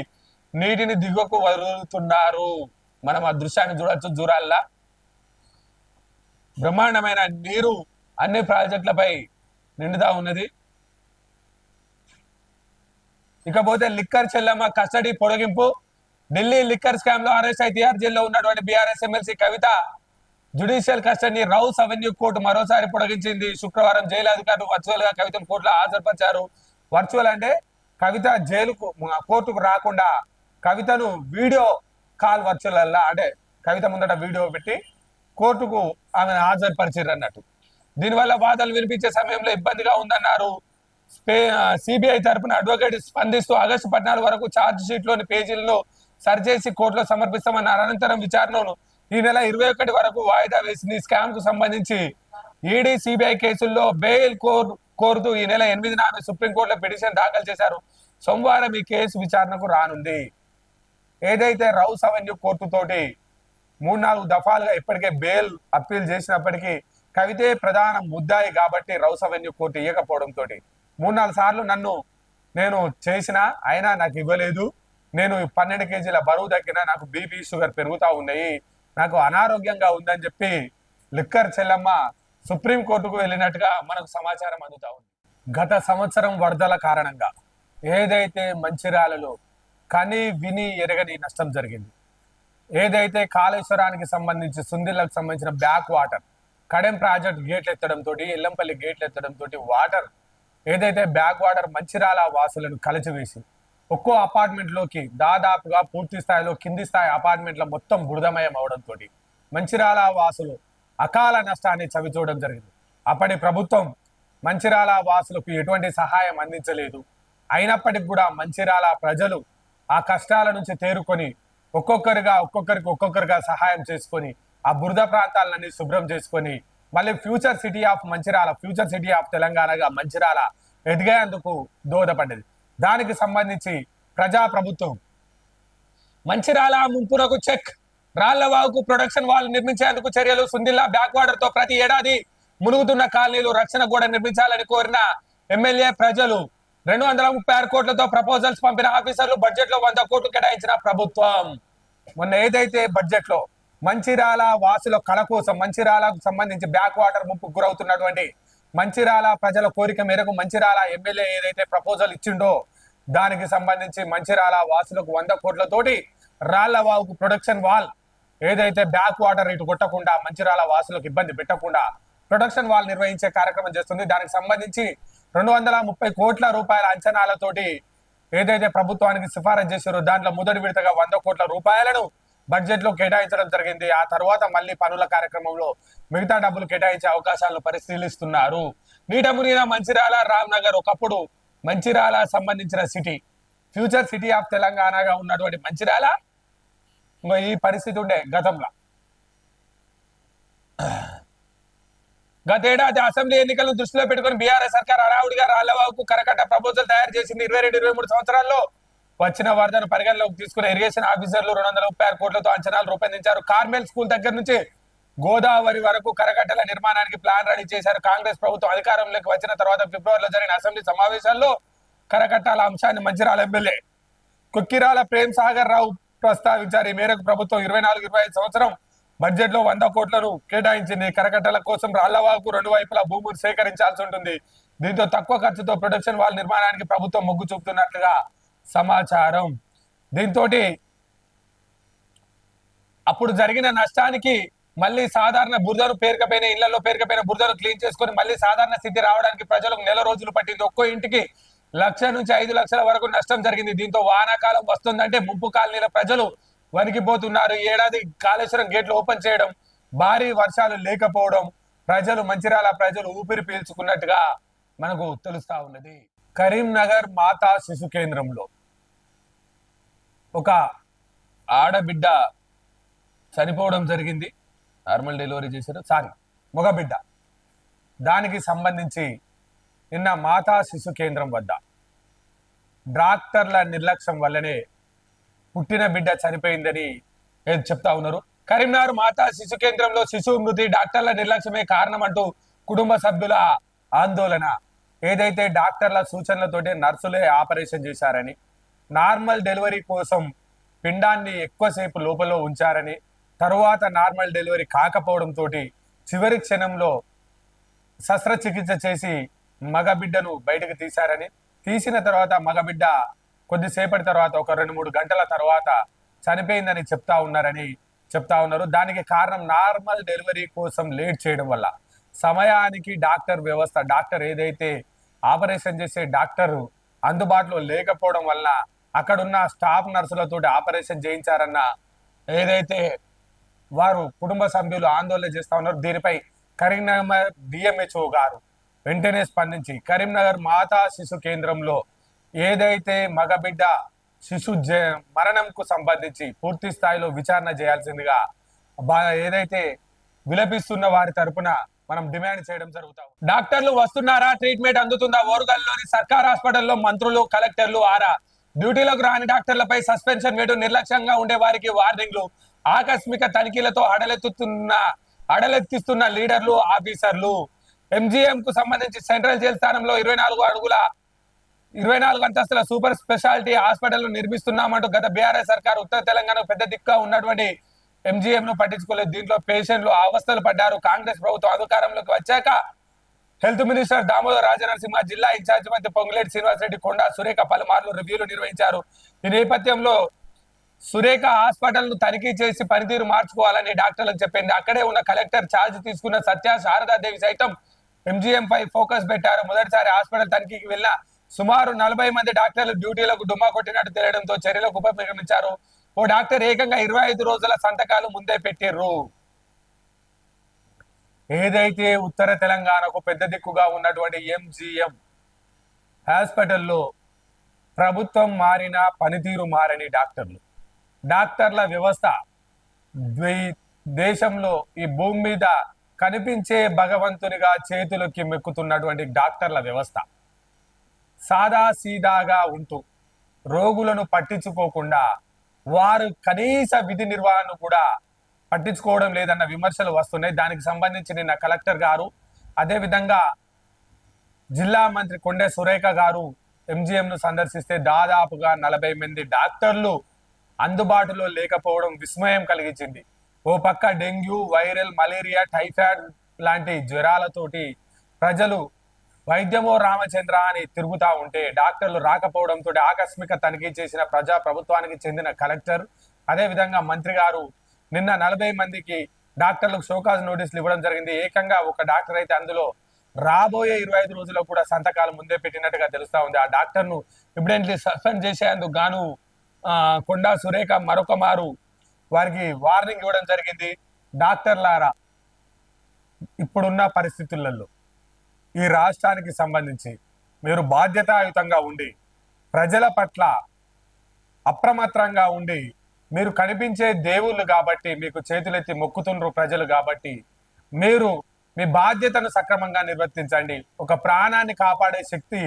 నీటిని దిగువకు వదులుతున్నారు. మనం ఆ దృశ్యాన్ని చూడొచ్చు. జూరాల బ్రహ్మాండమైన నీరు అన్ని ప్రాజెక్టులపై నిండుతా ఉన్నది. ఇకపోతే లిక్కర్ చెల్లమ్మ కస్టడీ పొడిగింపు. ఢిల్లీ లిక్కర్ స్కామ్ లో అరెస్ట్ అయి తిహార్ జైల్లో ఉన్నటువంటి BRS MLC Kavitha judicial custody Rouse Avenue court మరోసారి పొడిగించింది. శుక్రవారం జైలు అధికారులు వర్చువల్ గా కవితను కోర్టులో హాజరుపరిచారు. వర్చువల్ అంటే కవిత జైలుకు కోర్టుకు రాకుండా కవితను వీడియో కాల్ వర్చువల్ అంటే కవిత ముందట వీడియో పెట్టి కోర్టుకు ఆమె హాజరుపరిచారు అన్నట్టు. దీనివల్ల వాదనలు వినిపించే సమయంలో ఇబ్బందిగా ఉందన్నారు. సిబిఐ తరపున అడ్వకేట్ స్పందిస్తూ ఆగస్టు 14 వరకు ఛార్జ్ షీట్ లోని పేజీలను సరిచేసి కోర్టులో సమర్పిస్తామన్నారు. అనంతరం విచారణను ఈ నెల 21 వరకు వాయిదా వేసింది. స్కామ్ కు సంబంధించి ఈడీ సిబిఐ కేసుల్లో బెయిల్ కోరుతూ ఈ నెల 8న ఆమె సుప్రీంకోర్టులో పిటిషన్ దాఖలు చేశారు. సోమవారం ఈ కేసు విచారణకు రానుంది. ఏదైతే రౌస్ అవెన్యూ కోర్టు తోటి 3-4 దఫాలుగా ఇప్పటికే బెయిల్ అప్పీల్ చేసినప్పటికీ కవితే ప్రధాన ముద్దాయి కాబట్టి రౌస్ అవెన్యూ కోర్టు ఇవ్వకపోవడంతో 3-4 సార్లు నేను చేసినా అయినా నాకు ఇవ్వలేదు. నేను 12 కేజీల బరువు తగ్గినా నాకు బీపీ షుగర్ పెరుగుతా ఉన్నాయి, నాకు అనారోగ్యంగా ఉందని చెప్పి లిక్కర్ చెల్లమ్మ సుప్రీంకోర్టుకు వెళ్ళినట్టుగా మనకు సమాచారం అందుతా ఉంది. గత సంవత్సరం వరదల కారణంగా ఏదైతే మంచిర్యాలలో కని విని ఎరగని నష్టం జరిగింది, ఏదైతే కాళేశ్వరానికి సంబంధించి సుందిళ్లకు సంబంధించిన బ్యాక్ వాటర్ కడెం ప్రాజెక్ట్ గేట్లు ఎత్తడంతో ఎల్లంపల్లి గేట్లు ఎత్తడంతో వాటర్ ఏదైతే బ్యాక్ వాటర్ మంచిర్యాల వాసులను కలిచివేసి ఒక్కో అపార్ట్మెంట్ లోకి దాదాపుగా పూర్తి స్థాయిలో కింది స్థాయి అపార్ట్మెంట్ల మొత్తం బురదమయం అవడంతో మంచిర్యాల వాసులు అకాల నష్టాన్ని చవిచూడడం జరిగింది. అప్పటి ప్రభుత్వం మంచిర్యాల వాసులకు ఎటువంటి సహాయం అందించలేదు. అయినప్పటికీ కూడా మంచిర్యాల ప్రజలు ఆ కష్టాల నుంచి తేరుకొని ఒక్కొక్కరిగా సహాయం చేసుకొని ఆ బురద ప్రాంతాలన్నీ శుభ్రం చేసుకొని మళ్ళీ future city of Mancherial, future city of తెలంగాణగా మంచిర్యాల ఎదిగేందుకు దోహదపడ్డది. దానికి సంబంధించి ప్రజాప్రభుత్వం మంచిర్యాల ముంపునకు చెక్, రాళ్లవాగుకు ప్రొడక్షన్ వాల్ నిర్మించేందుకు చర్యలు, సుందిల్లా బ్యాక్ వాటర్ తో ప్రతి ఏడాది మునుగుతున్న కాలనీలు రక్షణ గోడ నిర్మించాలని కోరిన ఎమ్మెల్యే ప్రజలు 236 కోట్లతో ప్రపోజల్స్ పంపిన ఆఫీసర్లు, బడ్జెట్ లో 100 కోట్లు కేటాయించిన ప్రభుత్వం. మొన్న ఏదైతే బడ్జెట్ లో మంచిర్యాల వాసుల కళ కోసం మంచిర్యాలకు సంబంధించి బ్యాక్ వాటర్ ముంపు గురవుతున్నటువంటి మంచిర్యాల ప్రజల కోరిక మేరకు మంచిర్యాల ఎమ్మెల్యే ఏదైతే ప్రపోజల్ ఇచ్చిండో దానికి సంబంధించి మంచిర్యాల వాసులకు 100 కోట్లతోటి రాళ్లవాగుకు ప్రొడక్షన్ వాల్ ఏదైతే బ్యాక్ వాటర్ ఇటు కొట్టకుండా మంచిర్యాల వాసులకు ఇబ్బంది పెట్టకుండా ప్రొడక్షన్ వాల్ నిర్వహించే కార్యక్రమం చేస్తుంది. దానికి సంబంధించి 230 కోట్ల రూపాయల అంచనాలతోటి ఏదైతే ప్రభుత్వానికి సిఫారసు చేశారో దాంట్లో మొదటి విడతగా 100 కోట్ల రూపాయలను బడ్జెట్ లో కేటాయించడం జరిగింది. ఆ తర్వాత మళ్ళీ పనుల కార్యక్రమంలో మిగతా డబ్బులు కేటాయించే అవకాశాలను పరిశీలిస్తున్నారు. నీట మునిగిన మంచిర్యాల రామ్నగర్, ఒకప్పుడు మంచిర్యాల సంబంధించిన సిటీ, ఫ్యూచర్ సిటీ ఆఫ్ తెలంగాణగా ఉన్నటువంటి మంచిర్యాల ఈ పరిస్థితి ఉండే గతంలో. గతేడాది అసెంబ్లీ ఎన్నికలను దృష్టిలో పెట్టుకుని బీఆర్ఎస్ సర్కార్ హడావుడిగా రాళ్లవాగుకు కరకట్ట ప్రపోజల్ తయారు చేసింది. 22-23 సంవత్సరాల్లో వచ్చిన వరదను పరిగణలోకి తీసుకున్న ఇరిగేషన్ ఆఫీసర్లు 236 కోట్లతో అంచనాలు రూపొందించారు. కార్మెల్ స్కూల్ దగ్గర నుంచి గోదావరి వరకు కరకట్టల నిర్మాణానికి ప్లాన్ రెడీ చేశారు. కాంగ్రెస్ ప్రభుత్వం అధికారంలోకి వచ్చిన తర్వాత ఫిబ్రవరిలో జరిగిన అసెంబ్లీ సమావేశాల్లో కరకట్టాల అంశాన్ని మంచిర్యాల ఎమ్మెల్యే కుక్కిరాల ప్రేమ్ సాగర్ రావు ప్రస్తావించారు. ఈ మేరకు ప్రభుత్వం 24-25 సంవత్సరం బడ్జెట్ లో 100 కోట్లను కేటాయించింది. కరకట్టల కోసం రాళ్లవాగుకు 2 వైపులా భూములు సేకరించాల్సి ఉంటుంది. దీంతో తక్కువ ఖర్చుతో ప్రొడక్షన్ వాల్ నిర్మాణానికి ప్రభుత్వం మొగ్గు చూపుతున్నట్లుగా సమాచారం. దీంతో అప్పుడు జరిగిన నష్టానికి మళ్ళీ సాధారణ బురదను పేరుకపోయిన ఇళ్లలో పేరుకపోయిన బురదను క్లీన్ చేసుకొని మళ్ళీ సాధారణ స్థితి రావడానికి ప్రజలకు నెల రోజులు పట్టింది. ఒక్కో ఇంటికి 1,00,000 నుంచి 5 లక్షల వరకు నష్టం జరిగింది. దీంతో వానాకాలం వస్తుందంటే ముంపు కాలనీల ప్రజలు వణికిపోతున్నారు. ఈ ఏడాది కాళేశ్వరం గేట్లు ఓపెన్ చేయడం, భారీ వర్షాలు లేకపోవడం మంచిర్యాల ప్రజలు ఊపిరి పీల్చుకున్నట్టుగా మనకు తెలుస్తా ఉన్నది. కరీంనగర్ మాతా శిశు కేంద్రంలో ఒక ఆడబిడ్డ చనిపోవడం జరిగింది. నార్మల్ డెలివరీ చేశారు, మగబిడ్డ. దానికి సంబంధించి నిన్న మాతా శిశు కేంద్రం వద్ద డాక్టర్ల నిర్లక్ష్యం వల్లనే పుట్టిన బిడ్డ చనిపోయిందని చెప్తా ఉన్నారు. కరీంనగర్ మాతా శిశు కేంద్రంలో శిశువు మృతి డాక్టర్ల నిర్లక్ష్యమే కారణం అంటూ కుటుంబ సభ్యుల ఆందోళన. ఏదైతే డాక్టర్ల సూచనలతోటి నర్సులే ఆపరేషన్ చేశారని, నార్మల్ డెలివరీ కోసం పిండాన్ని ఎక్కువసేపు లోపల ఉంచారని, తరువాత నార్మల్ డెలివరీ కాకపోవడంతో చివరి క్షణంలో శస్త్రచికిత్స చేసి మగబిడ్డను బయటకు తీశారని, తీసిన తర్వాత మగబిడ్డ కొద్దిసేపటి తర్వాత ఒక 2-3 గంటల తర్వాత చనిపోయిందని చెప్తా ఉన్నారు. దానికి కారణం నార్మల్ డెలివరీ కోసం లేట్ చేయడం వల్ల, సమయానికి డాక్టర్ ఏదైతే ఆపరేషన్ చేసే డాక్టర్ అందుబాటులో లేకపోవడం వల్ల అక్కడున్న స్టాఫ్ నర్సులతో ఆపరేషన్ చేయించారన్న ఏదైతే వారు కుటుంబ సభ్యులు ఆందోళన చేస్తా ఉన్నారు. దీనిపై కరీంనగర్ డిఎంహెచ్ఓ గారు వెంటనే స్పందించి కరీంనగర్ మాతా శిశు కేంద్రంలో ఏదైతే మగబిడ్డ మరణంకు సంబంధించి పూర్తి స్థాయిలో విచారణ చేయాల్సిందిగా ఏదైతే విలపిస్తున్న వారి తరపున మనం డిమాండ్ చేయడం జరుగుతాం. డాక్టర్లు వస్తున్నారా, ట్రీట్మెంట్ అందుతుందా? ఓరుగల్లోని సర్కార్ హాస్పిటల్లో మంత్రులు, కలెక్టర్లు ఆరా. డ్యూటీలోకి రాని డాక్టర్లపై సస్పెన్షన్ వేటు, నిర్లక్ష్యంగా ఉండే వారికి వార్నింగ్లు, ఆకస్మిక తనిఖీలతో అడలెత్తిస్తున్న లీడర్లు, ఆఫీసర్లు. ఎంజీఎం కు సంబంధించి సెంట్రల్ జైలు స్థానంలో 24 అంతస్తుల సూపర్ స్పెషాలిటీ హాస్పిటల్ నిర్మిస్తున్నామంటూ గత బీఆర్ఎస్ సర్కార్ ఉత్తర తెలంగాణ పెద్ద దిక్కుగా ఉన్నటువంటి ఎంజీఎం ను పట్టించుకోలేదు. దీంట్లో పేషెంట్లు అవస్థలు పడ్డారు. కాంగ్రెస్ ప్రభుత్వం అధికారంలోకి వచ్చాక హెల్త్ మినిస్టర్ దామోదర్ రాజనరసింహ, జిల్లా ఇన్ఛార్జ్ మంత్రి పొంగులేటి శ్రీనివాసరెడ్డి, కొండా సురేఖ పలుమార్లు రివ్యూలు నిర్వహించారు. ఈ నేపథ్యంలో సురేఖ హాస్పిటల్ ను తనిఖీ చేసి పనితీరు మార్చుకోవాలని డాక్టర్లకు చెప్పింది. అక్కడే ఉన్న కలెక్టర్ ఛార్జ్ తీసుకున్న సత్య శారదాదేవి సైతం ఎంజీఎం పై ఫోకస్ పెట్టారు. మొదటిసారి హాస్పిటల్ తనిఖీకి వెళ్ళిన సుమారు 40 మంది డాక్టర్లు డ్యూటీలకు డుమ్మా కొట్టినట్టు తెలియడంతో చర్యలకు ఉపక్రమించారు. ఓ డాక్టర్ ఏకంగా 25 రోజుల సంతకాలు ముందే పెట్టిర్రు. ఏదైతే ఉత్తర తెలంగాణకు పెద్ద దిక్కుగా ఉన్నటువంటి ఎంజీఎం హాస్పిటల్లో ప్రభుత్వం మారిన పనితీరు మారని డాక్టర్ల వ్యవస్థ దేశంలో ఈ భూమి మీద కనిపించే భగవంతునిగా చేతులకి మెక్కుతున్నటువంటి డాక్టర్ల వ్యవస్థ సాదా సీదాగా ఉంటూ రోగులను పట్టించుకోకుండా వారు కనీస విధి నిర్వహణను కూడా పట్టించుకోవడం లేదన్న విమర్శలు వస్తున్నాయి. దానికి సంబంధించి నిన్న కలెక్టర్ గారు, అదేవిధంగా జిల్లా మంత్రి కొండే సురేఖ గారు ఎంజీఎం ను సందర్శిస్తే దాదాపుగా 40 మంది డాక్టర్లు అందుబాటులో లేకపోవడం విస్మయం కలిగించింది. ఓ పక్క డెంగ్యూ, వైరల్, మలేరియా, టైఫాయిడ్ లాంటి జ్వరాలతోటి ప్రజలు వైద్యమో రామచంద్ర అని తిరుగుతా ఉంటే డాక్టర్లు రాకపోవడంతో ఆకస్మిక తనిఖీ చేసిన ప్రభుత్వానికి చెందిన కలెక్టర్, అదేవిధంగా మంత్రి గారు నిన్న 40 మందికి డాక్టర్లకు షోకాజ్ నోటీసులు ఇవ్వడం జరిగింది. ఏకంగా ఒక డాక్టర్ అయితే అందులో రాబోయే 25 రోజుల్లో కూడా సంతకాలు ముందే పెట్టినట్టుగా తెలుస్తా ఉంది. ఆ డాక్టర్ ను ఇమ్మీడియట్లీ సస్పెండ్ చేసేందుకు గాను కొండా సురేఖ మరొక మారు వారికి వార్నింగ్ ఇవ్వడం జరిగింది. డాక్టర్లారా, ఇప్పుడున్న పరిస్థితులలో ఈ రాష్ట్రానికి సంబంధించి మీరు బాధ్యతాయుతంగా ఉండి ప్రజల పట్ల అప్రమత్తంగా ఉండి, మీరు కనిపించే దేవుళ్ళు కాబట్టి మీకు చేతులెత్తి మొక్కుతుండ్రు ప్రజలు కాబట్టి మీరు మీ బాధ్యతను సక్రమంగా నిర్వర్తించండి. ఒక ప్రాణాన్ని కాపాడే శక్తి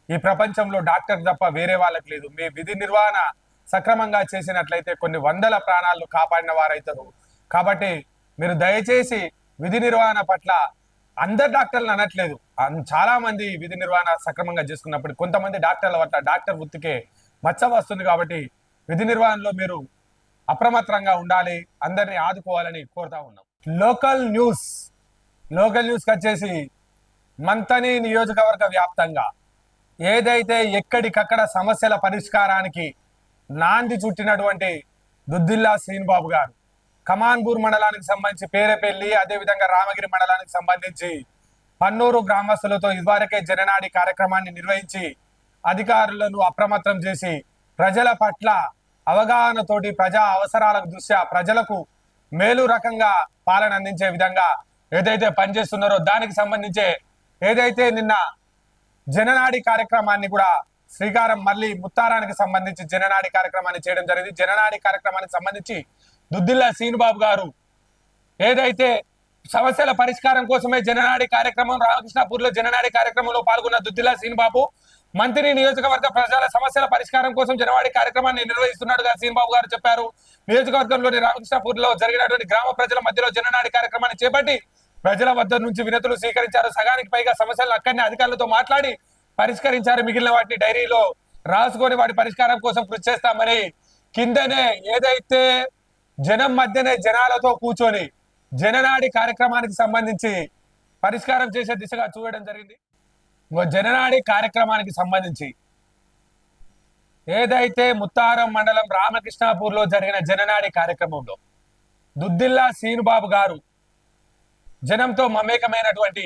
ఈ ప్రపంచంలో డాక్టర్ తప్ప వేరే వాళ్ళకి లేదు. మీ విధి నిర్వహణ సక్రమంగా చేసినట్లయితే కొన్ని వందల ప్రాణాలను కాపాడిన వారైతారు. కాబట్టి మీరు దయచేసి విధి నిర్వహణ పట్ల, అందరు డాక్టర్లు అనట్లేదు, చాలా మంది విధి నిర్వహణ సక్రమంగా చేసుకున్నప్పుడు కొంతమంది డాక్టర్ల పట్ల డాక్టర్ వృత్తికే మచ్చ వస్తుంది. కాబట్టి విధి నిర్వహణలో మీరు అప్రమత్తంగా ఉండాలి, అందరినీ ఆదుకోవాలని కోరుతా ఉన్నాం. లోకల్ న్యూస్ వచ్చేసి మంతని నియోజకవర్గ వ్యాప్తంగా ఏదైతే ఎక్కడికక్కడ సమస్యల పరిష్కారానికి నాంది చుట్టినటువంటి దుద్దిల్లా శ్రీనిబాబు గారు కమాన్పూర్ మండలానికి సంబంధించి పేరపల్లి, అదేవిధంగా రామగిరి మండలానికి సంబంధించి పన్నూరు గ్రామస్తులతో ఇదివరకే జననాడి కార్యక్రమాన్ని నిర్వహించి అధికారులను అప్రమత్తం చేసి ప్రజల పట్ల అవగాహనతోటి ప్రజా అవసరాల దృష్ట్యా ప్రజలకు మేలు రకంగా పాలన అందించే విధంగా ఏదైతే పనిచేస్తున్నారో దానికి సంబంధించే ఏదైతే నిన్న జననాడి కార్యక్రమాన్ని కూడా శ్రీకారం మళ్ళీ ముత్తారానికి సంబంధించి జననాడి కార్యక్రమాన్ని చేయడం జరిగింది. జననాడి కార్యక్రమానికి సంబంధించి దుద్దిల్ల శ్రీనుబాబు గారు ఏదైతే సమస్యల పరిష్కారం కోసమే జననాడి కార్యక్రమం రామకృష్ణాపూర్ లో జననాడి కార్యక్రమంలో పాల్గొన్న దుద్దిల్ల శ్రీనుబాబు మంత్రి నియోజకవర్గ ప్రజల సమస్యల పరిష్కారం కోసం జనవాడి కార్యక్రమాన్ని నిర్వహిస్తున్నట్టుగా శ్రీనుబాబు గారు చెప్పారు. నియోజకవర్గంలోని రామకృష్ణాపూర్ లో జరిగినటువంటి గ్రామ ప్రజల మధ్యలో జననాడి కార్యక్రమాన్ని చేపట్టి ప్రజల వద్ద నుంచి వినతులు స్వీకరించారు. సగానికి పైగా సమస్యలను అక్కడనే అధికారులతో మాట్లాడి పరిష్కరించారు. మిగిలిన వాటిని డైరీలో రాసుకొని వాటి పరిష్కారం కోసం కృషి చేస్తామని కిందనే ఏదైతే జనం మధ్యనే జనాలతో కూర్చొని జననాడి కార్యక్రమానికి సంబంధించి పరిష్కారం చేసే దిశగా చూడడం జరిగింది. జననాడి కార్యక్రమానికి సంబంధించి ఏదైతే ముత్తారం మండలం రామకృష్ణాపూర్ లో జరిగిన జననాడి కార్యక్రమంలో దుద్దిల్లా శ్రీనుబాబు గారు జనంతో మమేకమైనటువంటి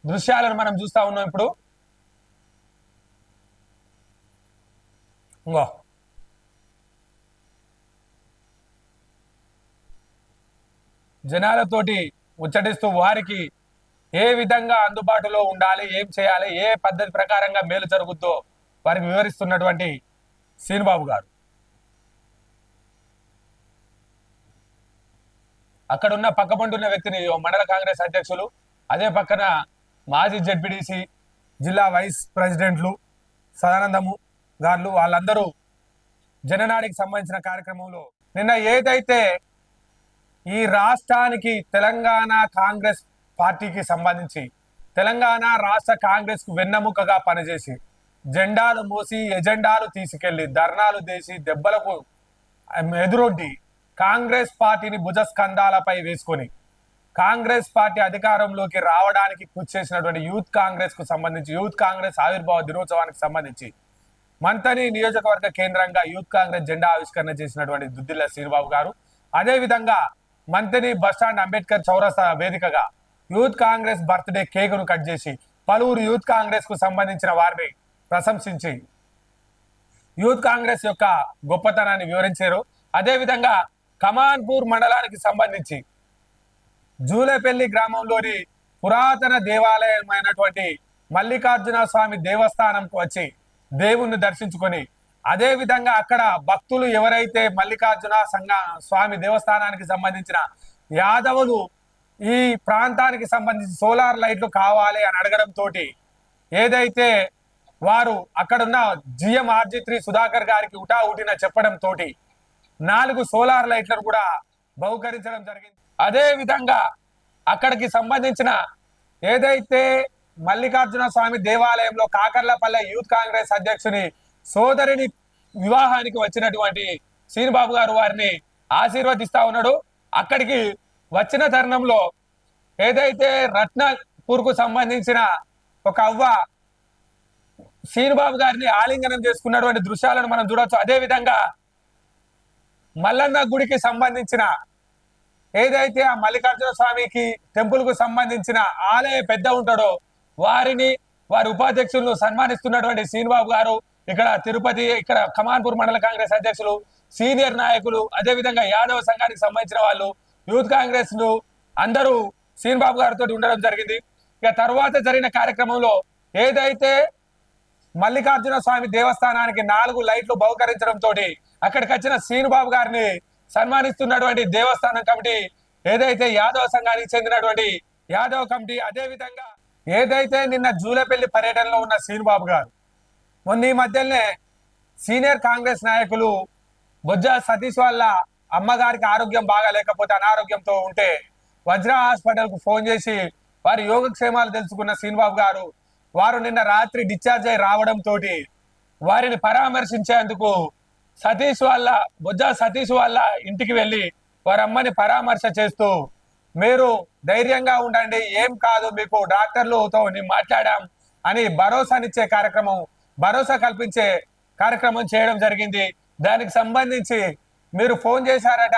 దృశ్యాలను మనం చూస్తా ఉన్నాం. ఇప్పుడు జనాలతోటి ముచ్చటిస్తూ వారికి ఏ విధంగా అందుబాటులో ఉండాలి, ఏం చేయాలి, ఏ పద్ధతి ప్రకారంగా మేలు జరుగుద్దో వారికి వివరిస్తున్నటువంటి శ్రీనుబాబు గారు అక్కడున్న పక్కపంటున్న వ్యక్తిని మండల కాంగ్రెస్ అధ్యక్షులు, అదే పక్కన మాజీ జెడ్పీటీసీ జిల్లా వైస్ ప్రెసిడెంట్లు సదానందము గారు వాళ్ళందరూ జననాడికి సంబంధించిన కార్యక్రమంలో నిన్న ఏదైతే ఈ రాష్ట్రానికి తెలంగాణ కాంగ్రెస్ పార్టీకి సంబంధించి తెలంగాణ రాష్ట్ర కాంగ్రెస్ కు వెన్నెముకగా పనిచేసి జెండాలు మోసి ఎజెండాలు తీసుకెళ్లి ధర్నాలు చేసి దెబ్బలకు ఎదురొడ్డి కాంగ్రెస్ పార్టీని భుజస్కంధాలపై వేసుకొని కాంగ్రెస్ పార్టీ అధికారంలోకి రావడానికి కృషి చేసినటువంటి యూత్ కాంగ్రెస్ కు సంబంధించి యూత్ కాంగ్రెస్ ఆవిర్భావ దినోత్సవానికి సంబంధించి మంతని నియోజకవర్గ కేంద్రంగా యూత్ కాంగ్రెస్ జెండా ఆవిష్కరణ చేసినటువంటి దుద్దిల్ల శ్రీనుబాబు గారు, అదే విధంగా మంతని బస్టాండ్ అంబేద్కర్ చౌరస్తా వేదికగా యూత్ కాంగ్రెస్ బర్త్డే కేకును కట్ చేసి పలువురు యూత్ కాంగ్రెస్ కు సంబంధించిన వారిని ప్రశంసించి యూత్ కాంగ్రెస్ యొక్క గొప్పతనాన్ని వివరించారు. అదేవిధంగా కమాన్పూర్ మండలానికి సంబంధించి జూలేపల్లి గ్రామంలోని పురాతన దేవాలయమైనటువంటి మల్లికార్జున స్వామి దేవస్థానంకు వచ్చి దేవుణ్ణి దర్శించుకొని అదే విధంగా అక్కడ భక్తులు ఎవరైతే మల్లికార్జున స్వామి దేవస్థానానికి సంబంధించిన యాదవులు ఈ ప్రాంతానికి సంబంధించి సోలార్ లైట్లు కావాలి అని అడగడంతో ఏదైతే వారు అక్కడున్న GMRG3 సుధాకర్ గారికి ఉటావుటిన చెప్పడంతో 4 సోలార్ లైట్లను కూడా బహుకరించడం జరిగింది. అదే విధంగా అక్కడికి సంబంధించిన ఏదైతే మల్లికార్జున స్వామి దేవాలయంలో కాకర్లపల్లె యూత్ కాంగ్రెస్ అధ్యక్షుని సోదరిని వివాహానికి వచ్చినటువంటి శ్రీనుబాబు గారు వారిని ఆశీర్వదిస్తా ఉన్నాడు. అక్కడికి వచ్చిన తరుణంలో ఏదైతే రత్నపూర్ కు సంబంధించిన ఒక అవ్వ శ్రీనుబాబు గారిని ఆలింగనం చేసుకున్నటువంటి దృశ్యాలను మనం చూడొచ్చు. అదే విధంగా మల్లన్న గుడికి సంబంధించిన ఏదైతే ఆ మల్లికార్జున స్వామికి టెంపుల్ కు సంబంధించిన ఆలయ పెద్ద ఉంటాడో వారిని వారి ఉపాధ్యక్షులను సన్మానిస్తున్నటువంటి శ్రీనుబాబు గారు ఇక్కడ తిరుపతి ఇక్కడ కమాన్పూర్ మండల కాంగ్రెస్ అధ్యక్షులు సీనియర్ నాయకులు అదే విధంగా యాదవ సంఘానికి సంబంధించిన వాళ్ళు యూత్ కాంగ్రెస్ ను అందరూ శ్రీనుబాబు గారితో ఉండడం జరిగింది. ఇక తర్వాత జరిగిన కార్యక్రమంలో ఏదైతే మల్లికార్జున స్వామి దేవస్థానానికి 4 లైట్లు బహుకరించడంతో అక్కడికి వచ్చిన శ్రీనుబాబు గారిని సన్మానిస్తున్నటువంటి దేవస్థానం కమిటీ ఏదైతే యాదవ సంఘానికి చెందినటువంటి యాదవ కమిటీ అదే విధంగా ఏదైతే నిన్న జూలపల్లి పర్యటనలో ఉన్న శ్రీనుబాబు గారు మొన్న ఈ మధ్యనే సీనియర్ కాంగ్రెస్ నాయకులు బొజ్జ సతీష్ వాళ్ళ అమ్మగారికి ఆరోగ్యం బాగా లేకపోతే అనారోగ్యంతో ఉంటే వజ్ర హాస్పిటల్ కు ఫోన్ చేసి వారి యోగక్షేమాలు తెలుసుకున్న శ్రీనుబాబు గారు వారు నిన్న రాత్రి డిశ్చార్జ్ అయి రావడంతో వారిని పరామర్శించేందుకు బొజ్జ సతీష్ వాళ్ళ ఇంటికి వెళ్ళి వారి అమ్మని పరామర్శ చేస్తూ మీరు ధైర్యంగా ఉండండి, ఏం కాదు, మీకు డాక్టర్లతో మాట్లాడాం అని భరోసానిచ్చే కార్యక్రమం భరోసా కల్పించే కార్యక్రమం చేయడం జరిగింది. దానికి సంబంధించి మీరు ఫోన్ చేశారట,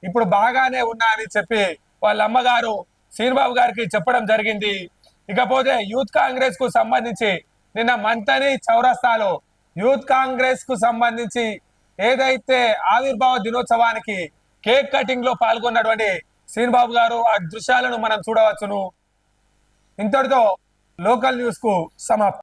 ఇప్పుడు బాగానే ఉన్నా అని చెప్పి వాళ్ళ అమ్మగారు శ్రీనుబాబు గారికి చెప్పడం జరిగింది. ఇకపోతే యూత్ కాంగ్రెస్ కు సంబంధించి నిన్న మంతని చౌరస్తాలో యూత్ కాంగ్రెస్ కు సంబంధించి ఏదైతే ఆవిర్భావ దినోత్సవానికి కేక్ కటింగ్ లో పాల్గొన్నటువంటి శ్రీనిబాబు గారు ఆ దృశ్యాలను మనం చూడవచ్చును. ఇంతటితో లోకల్ న్యూస్ కు సమాప్తం.